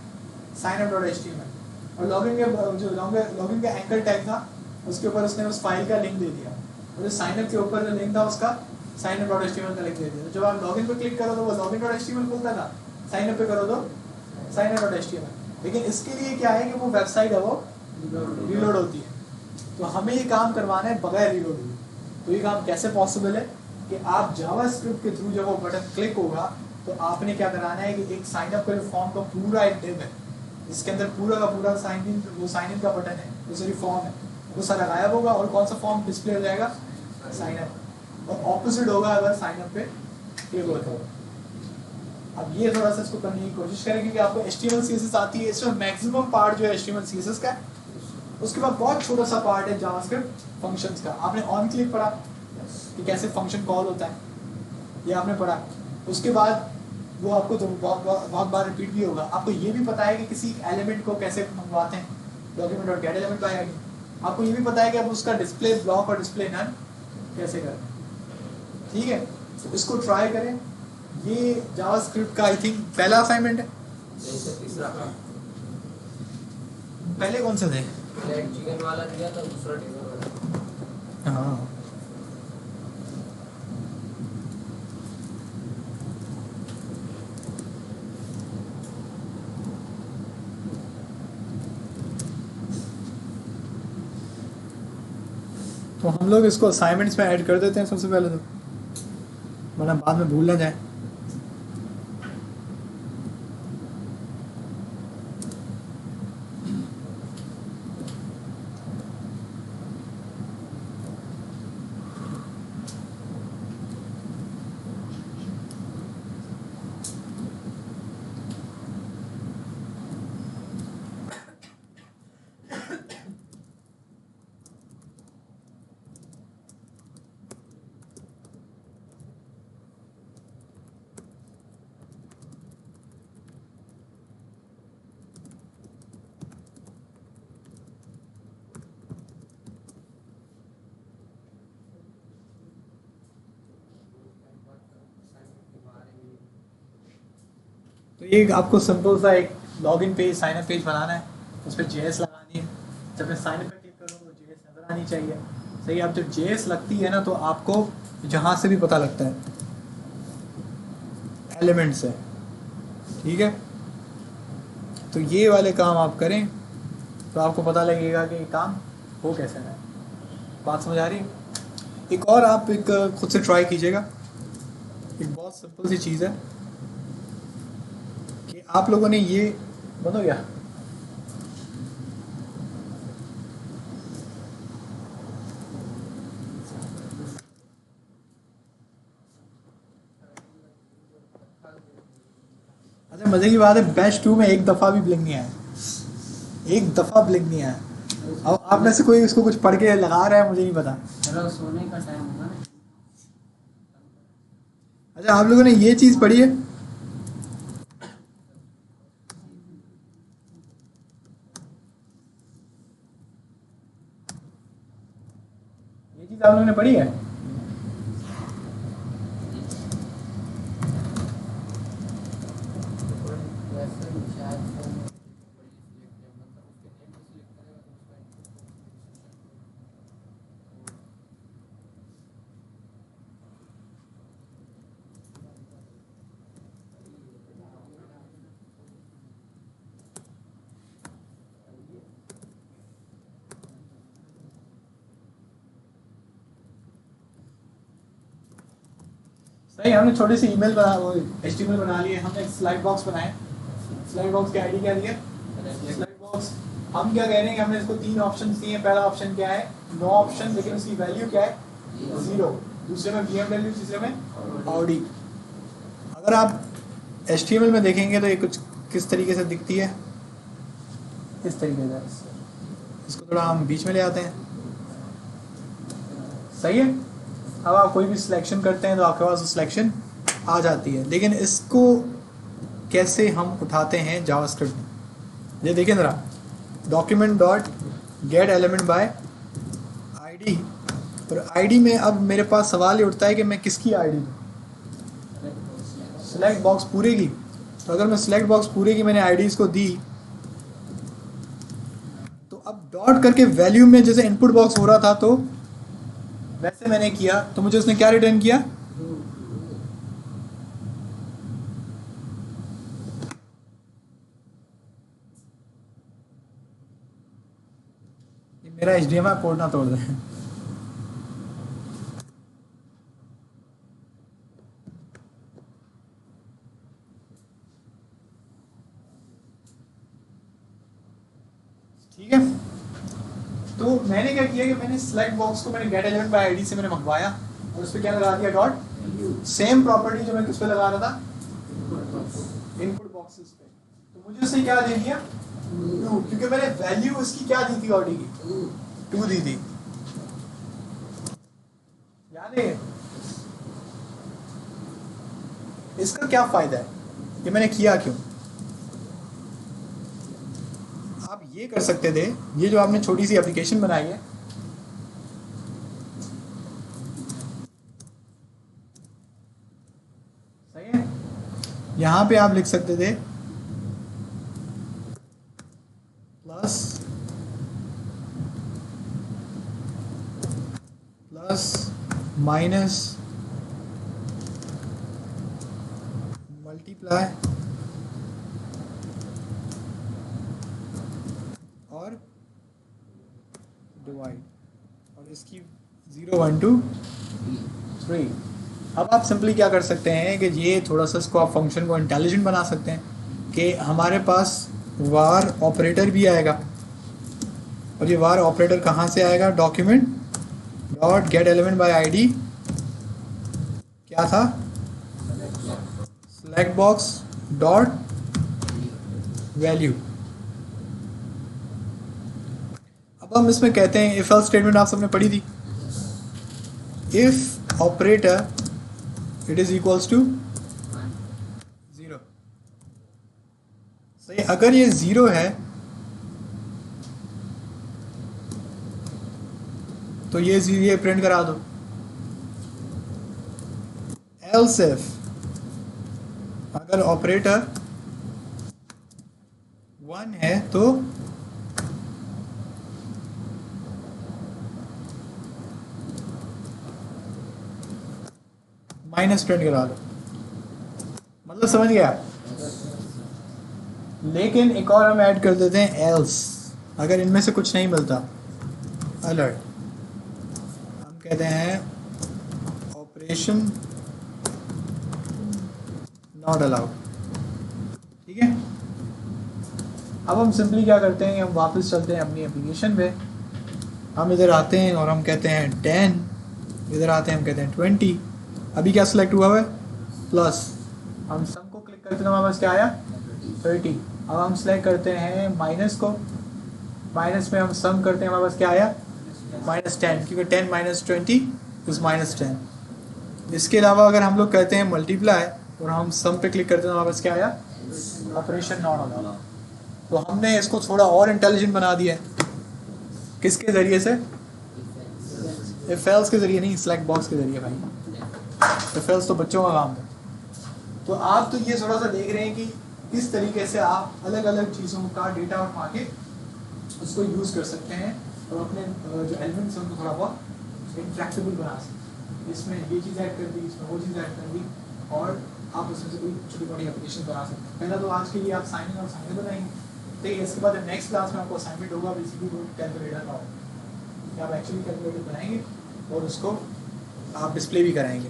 signup.html। और लॉगिन के जो लॉगिन का एंकर टैग था उसके ऊपर उसने उस फाइल का लिंक दे दिया, और जो साइनअप के ऊपर जो लिंक था उसका signup.html का लिंक दे दिया। जब आप लॉगिन पर क्लिक करो तो वो login.html खुलता था, साइनअप पे करो तो signup.html। लेकिन इसके लिए क्या है कि वो वेबसाइट है वो रीलोड होती है, तो हमें ये काम करवाना है बगैर रीलोड हुए। तो ये काम कैसे पॉसिबल है कि आप जावास्क्रिप्ट के थ्रू जब वो बटन क्लिक होगा तो आपने क्या कराना है कि एक साइन अप का जो फॉर्म का पूरा एक डिव है जिसके अंदर पूरा का पूरा साइन इन का बटन है, वो सॉरी फॉर्म है, वो सारा गायब होगा और कौन सा फॉर्म डिस्प्ले हो जाएगा, साइन अप, और ऑपोजिट होगा अगर साइन अप पे क्लिक होता है। अब ये थोड़ा सा इसको करने की कोशिश करें क्योंकि आपको HTML CSS आती है, इसमें मैक्सिमम पार्ट जो है HTML CSS का है। उसके बाद बहुत छोटा सा पार्ट है जावास्क्रिप्ट फंक्शंस का। आपने ऑन क्लिक पढ़ा कि कैसे फंक्शन कॉल होता है, ये आपने पढ़ा। उसके बाद वो आपको तो बहुत बार रिपीट भी होगा। आपको ये भी पता है कि किसी एलिमेंट को कैसे मंगवाते हैं, डॉक्यूमेंट और गेट एलिमेंट पाएगा कि आपको ये भी पता है कि अब उसका डिस्प्ले ब्लॉक और डिस्प्ले नन कैसे करें। ठीक है, तो इसको ट्राई करें। ये जावास्क्रिप्ट का आई थिंक पहला असाइनमेंट है। पहले कौन से थे?
चिकन वाला दिया था, दूसरा टेबल वाला।
हाँ, तो हम लोग इसको असाइनमेंट्स में ऐड कर देते हैं सबसे पहले, तो वरना बाद में भूल ना जाए। तो ये आपको सिंपल सा एक login page, sign up page बनाना है, उस पर JS लगानी है। जब मैं साइन अप पे क्लिक करूँ तो JS नज़र आनी चाहिए। सही, अब जब JS लगती है ना तो आपको जहाँ से भी पता लगता है एलिमेंट्स है, ठीक है। तो ये वाले काम आप करें तो आपको पता लगेगा कि ये काम हो कैसे रहा है। बात समझ आ रही है? एक और आप एक खुद से ट्राई कीजिएगा। एक बहुत सिंपल सी चीज़ है कि आप लोगों ने ये, बंद हो गया? अच्छा, मज़े की बात है, बैच 2 में एक दफ़ा भी ब्लिंक नहीं आया, एक दफ़ा ब्लिंक नहीं आया। अब आप में से कोई इसको कुछ पढ़ के लगा रहा है, मुझे नहीं पता।
चलो सोने का टाइम होगा ना।
अच्छा, आप लोगों ने ये चीज़ पढ़ी है, ये चीज़ आप लोगों ने पढ़ी है? सही, हमने छोटी सी ईमेल बना, वो HTML बना लिए, हमने एक स्लाइड बॉक्स बनाए। स्लाइड बॉक्स की आईडी क्या दी है? Slide box. हम क्या कह रहे हैं कि हमने इसको 3 ऑप्शन दिए हैं। पहला ऑप्शन क्या है? नो ऑप्शन, लेकिन उसकी वैल्यू क्या है? 0। दूसरे में BMW, तीसरे में Audi। अगर आप HTML में देखेंगे तो ये कुछ किस तरीके से दिखती है, इस तरीके से। इसको थोड़ा हम बीच में ले आते हैं, सही है। अब आप कोई भी सिलेक्शन करते हैं तो आपके पास सिलेक्शन आ जाती है, लेकिन इसको कैसे हम उठाते हैं जावास्क्रिप्ट में? ये देखिए ज़रा, document dot gate element by ID, और आईडी में अब मेरे पास सवाल ये उठता है कि मैं किसकी आईडी दूँ? सिलेक्ट बॉक्स पूरे की। तो अगर मैं सिलेक्ट बॉक्स पूरे की मैंने आईडीज़ को दी, तो अब डॉट करके वैल्यू में जैसे इनपुट बॉक्स हो रहा था तो वैसे मैंने किया, तो मुझे उसने क्या रिटर्न किया? ये मेरा HDMI पोर्ट ना तोड़ दें। ठीक है, तो मैंने क्या किया कि मैंने सिलेक्ट बॉक्स को मैंने गेट एलिमेंट बाय आईडी से मैंने मंगवाया और उस पर क्या लगा दिया? डॉट। सेम प्रॉपर्टी जो मैं किस पे लगा रहा था? इनपुट बॉक्सेस पे। तो मुझे उससे क्या दे दिया? 2, क्योंकि मैंने वैल्यू उसकी क्या दी थी? ऑडी की 2 दी थी, याद है? इसका क्या फायदा है, ये मैंने किया क्यों? आप ये कर सकते थे, ये जो आपने छोटी सी एप्लीकेशन बनाई है, सही है, यहां पे आप लिख सकते थे प्लस माइनस मल्टीप्लाई और डिवाइड, और इसकी 0 1 2 3। अब आप सिंपली क्या कर सकते हैं कि ये थोड़ा सा इसको आप फंक्शन को इंटेलिजेंट बना सकते हैं कि हमारे पास वार ऑपरेटर भी आएगा, और ये वार ऑपरेटर कहाँ से आएगा? Document dot gate element by ID, क्या था? Select box dot value. अब हम इसमें कहते हैं इफ एल्स स्टेटमेंट, आप सबने पढ़ी थी। If operator it is equals to 0। सही, अगर ये 0 है तो ये प्रिंट करा दो। एल्स इफ, अगर ऑपरेटर 1 है तो -20 करा दो, मतलब समझ गया। लेकिन एक और हम ऐड कर देते हैं एल्स, अगर इनमें से कुछ नहीं मिलता, अलर्ट, हम कहते हैं ऑपरेशन नॉट अलाउड। ठीक है, अब हम सिंपली क्या करते हैं, हम वापस चलते हैं अपनी एप्लीकेशन पे, हम इधर आते हैं और हम कहते हैं 10, इधर आते हैं हम कहते हैं 20। अभी क्या सिलेक्ट हुआ है, प्लस, हम सम को क्लिक करते हैं हमारे पास क्या आया, 30। अब हम सिलेक्ट करते हैं माइनस को, माइनस में हम सम करते हैं, हमारे पास क्या आया, -10, क्योंकि 10 - 20 इज -10। इसके अलावा अगर हम लोग कहते हैं मल्टीप्लाई और हम सम पे क्लिक करते हैं, हमारे पास क्या आया, ऑपरेशन नॉट अलाउड। तो हमने इसको थोड़ा और इंटेलिजेंट बना दिया है, किसके ज़रिए से, इफ एल्स के ज़रिए नहीं, सिलेक्ट बॉक्स के ज़रिए भाई। इफ एल्स तो बच्चों का काम है। तो आप तो ये थोड़ा सा देख रहे हैं कि किस तरीके से आप अलग अलग चीज़ों का डेटा उठा के उसको यूज़ कर सकते हैं और अपने जो एलिमेंट्स हैं उनको थोड़ा बहुत इंट्रैक्टेबल बना सकते हैं। इसमें ये चीज़ ऐड कर दी, इसमें वो चीज़ ऐड कर दी, और आप उसमें से कोई छोटी मोटी एप्लीकेशन बना सकते हैं। पहला तो आज के लिए आप साइनिंग और साइनिंग बनाएंगे, ठीक है। इसके बाद नेक्स्ट क्लास में आपको असाइनमेंट होगा बेसिकली वो कैलकुलेटर का होगा, कि आप एक्चुअली कैलकुलेटर बनाएंगे और उसको आप डिस्प्ले भी कराएंगे।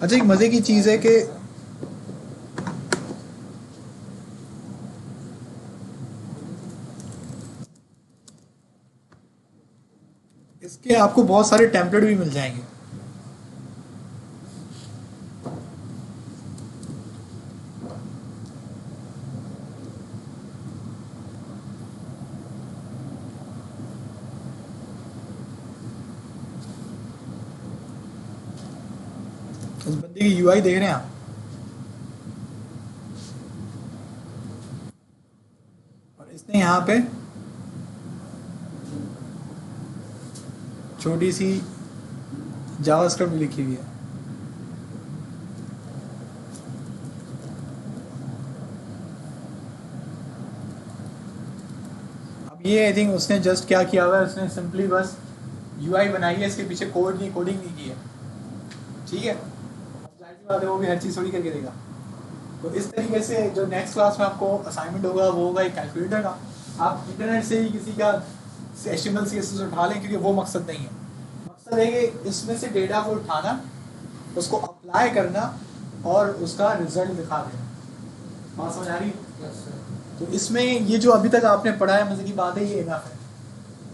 अच्छा, एक मज़े की चीज़ है कि इसके आपको बहुत सारे टेम्पलेट भी मिल जाएंगे। इस बंदे की यूआई देख रहे हैं आप, और इसने यहाँ पे छोटी सी जावास्क्रिप्ट लिखी हुई है। अब ये आई थिंक उसने जस्ट क्या किया हुआ है, उसने सिंपली बस यूआई बनाई है, इसके पीछे कोडिंग नहीं की है, ठीक है। अब जाहिर सी बात है वो भी हर चीज़ थोड़ी करके देगा। तो इस तरीके से जो नेक्स्ट क्लास में आपको असाइनमेंट होगा वो होगा एक कैलकुलेटर का। आप इंटरनेट से ही किसी का HTML CSS उठा लें, क्योंकि वो मकसद नहीं है। मकसद है कि इसमें से डेटा को उठाना, उसको अप्लाई करना और उसका रिजल्ट दिखा देना। बात समझ आ रही है? तो इसमें ये जो अभी तक आपने पढ़ा है, मजे की बात है, ये इनफ है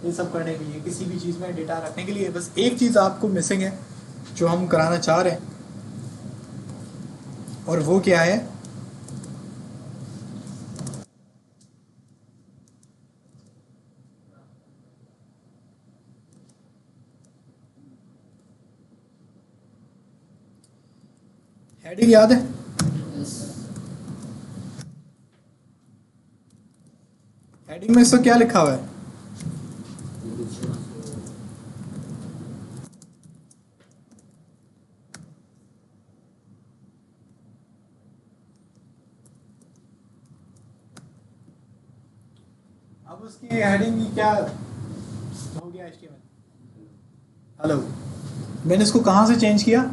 ये सब करने के लिए, किसी भी चीज़ में डेटा रखने के लिए। बस एक चीज़ आपको मिसिंग है जो हम कराना चाह रहे हैं, और वो क्या है, हेडिंग याद है? हेडिंग में इसको क्या लिखा हुआ है? अब उसकी हेडिंग की क्या हो गया, HTML। हेलो, मैंने इसको कहाँ से चेंज किया,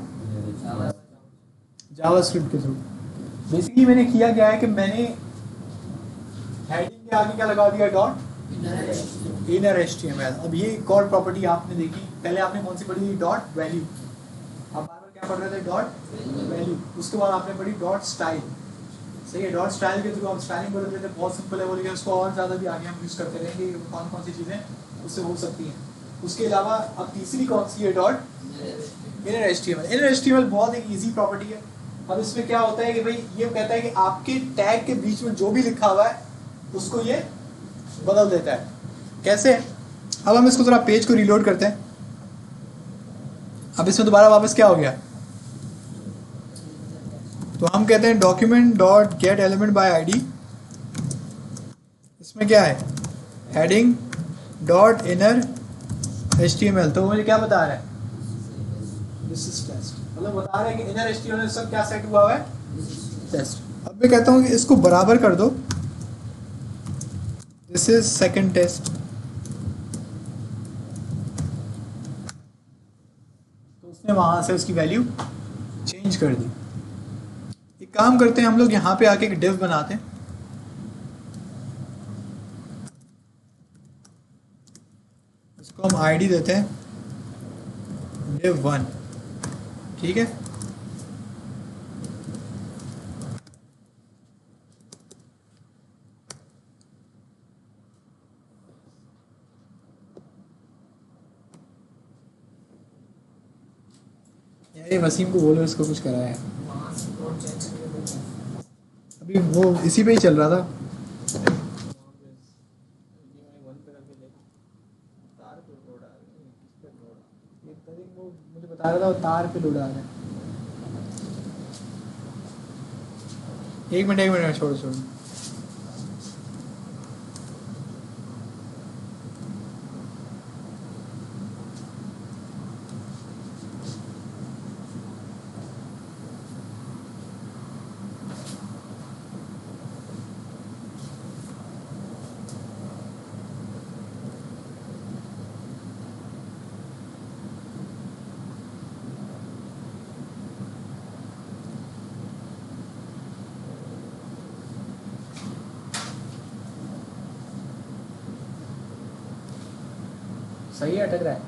जावास्क्रिप्ट के थ्रू। बेसिकली मैंने किया क्या है कि मैंने हेडिंग के आगे क्या लगा दिया, डॉट इनर HTML। अब ये एक और प्रॉपर्टी आपने देखी, पहले आपने कौन सी पढ़ी, डॉट वैल्यू। आप बार बार क्या पढ़ रहे थे, डॉट वैल्यू। उसके बाद आपने पढ़ी डॉट स्टाइल, सही है। डॉट स्टाइल के थ्रू आप स्टाइलिंग बदल देते, बहुत सिंपल है वो, लेकिन उसको और ज़्यादा भी आगे हम यूज़ करते रहेंगे, कौन कौन सी चीज़ें उससे हो सकती हैं। उसके अलावा अब तीसरी कौन सी है, dot inner HTML। Inner HTML बहुत एक ईजी प्रॉपर्टी है। अब इसमें क्या होता है कि भाई ये कहता है कि आपके टैग के बीच में जो भी लिखा हुआ है उसको ये बदल देता है। कैसे? अब हम इसको जरा पेज को रीलोड करते हैं। अब इसमें दोबारा वापस क्या हो गया, तो हम कहते हैं document dot gate element by ID. इसमें क्या है, हेडिंग डॉट इनर HTML। तो मुझे क्या बता रहा है, दिस इज टेस्ट, मतलब बता रहा है कि इनर HTML सब क्या सेट हुआ है, टेस्ट। अब मैं कहता हूँ कि इसको बराबर कर दो दिस इज सेकंड टेस्ट। तो उसने वहां से उसकी वैल्यू चेंज कर दी। एक काम करते हैं हम लोग यहाँ पे आके एक डिव बनाते हैं। इसको हम आईडी देते हैं div1, ठीक है। यार ये वसीम को बोलो इसको कुछ कराया है। अभी वो इसी पे ही चल रहा था। वो मुझे बता रहा था वो तार पे लोड आ रहा है। एक मिनट छोड़ो। सही है, अटक रहा है।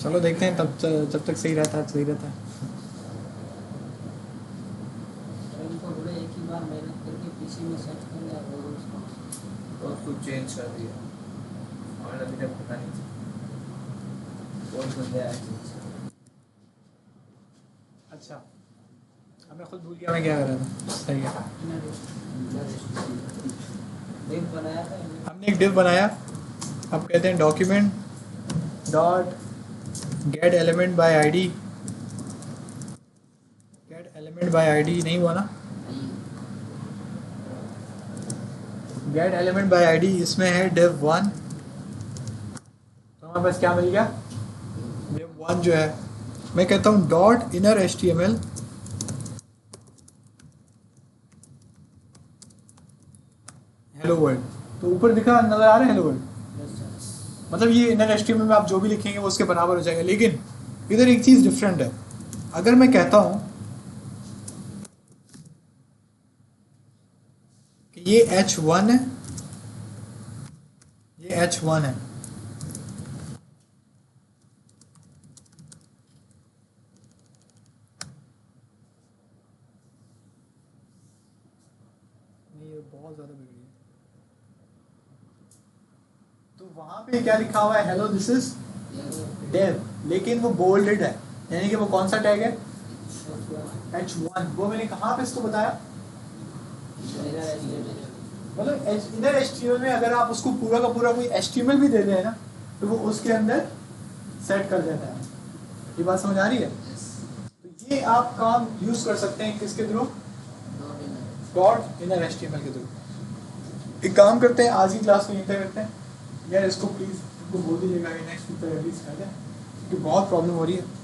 चलो देखते हैं, तब जब तक सही रहता है सही रहता है।
इनको बोले एक ही बार मेहनत करके पीसी में सेट कर लिया और
और कुछ चेंज कर दिया और अभी तक पता नहीं कौन सा गया है।
अच्छा, अब मैं खुद भूल गया मैं क्या कर रहा था। सही है,
डिव बनाया था।
हमने एक डिव बनाया। अब कहते हैं document dot gate element by ID. Gate element by ID नहीं हुआ ना। गेट एलिमेंट बाय आईडी इसमें है div1। तो हमारे पास क्या मिल गया, div1 जो है। मैं कहता हूँ dot inner HTML hello world. तो ऊपर दिखा नजर आ रहा है हेलो वर्ल्ड। मतलब ये इनर HTML में आप जो भी लिखेंगे वो उसके बराबर हो जाएगा। लेकिन इधर एक चीज डिफरेंट है। अगर मैं कहता हूं कि ये H1 है, ये H1 है, ये बहुत ज्यादा बिगड़ी है। तो वहां पे क्या लिखा हुआ है, हेलो दिस इज डेव, लेकिन वो बोल्डेड है, यानी कि वो कौन सा टैग है, H1। वो मैंने कहाँ पे इसको बताया, मतलब इधर HTML में अगर आप उसको पूरा का पूरा कोई HTML भी दे दें ना तो वो उसके अंदर सेट कर देता है। ये बात समझ आ रही है। तो ये आप काम यूज कर सकते हैं किसके थ्रू, डॉट इनर HTML के थ्रू। एक काम करते हैं, आज की क्लास को यहीं तक करते हैं। यार इसको प्लीज बोल दीजिएगा नेक्स्ट वीक तक रिलीज कर दें क्योंकि बहुत प्रॉब्लम हो रही है।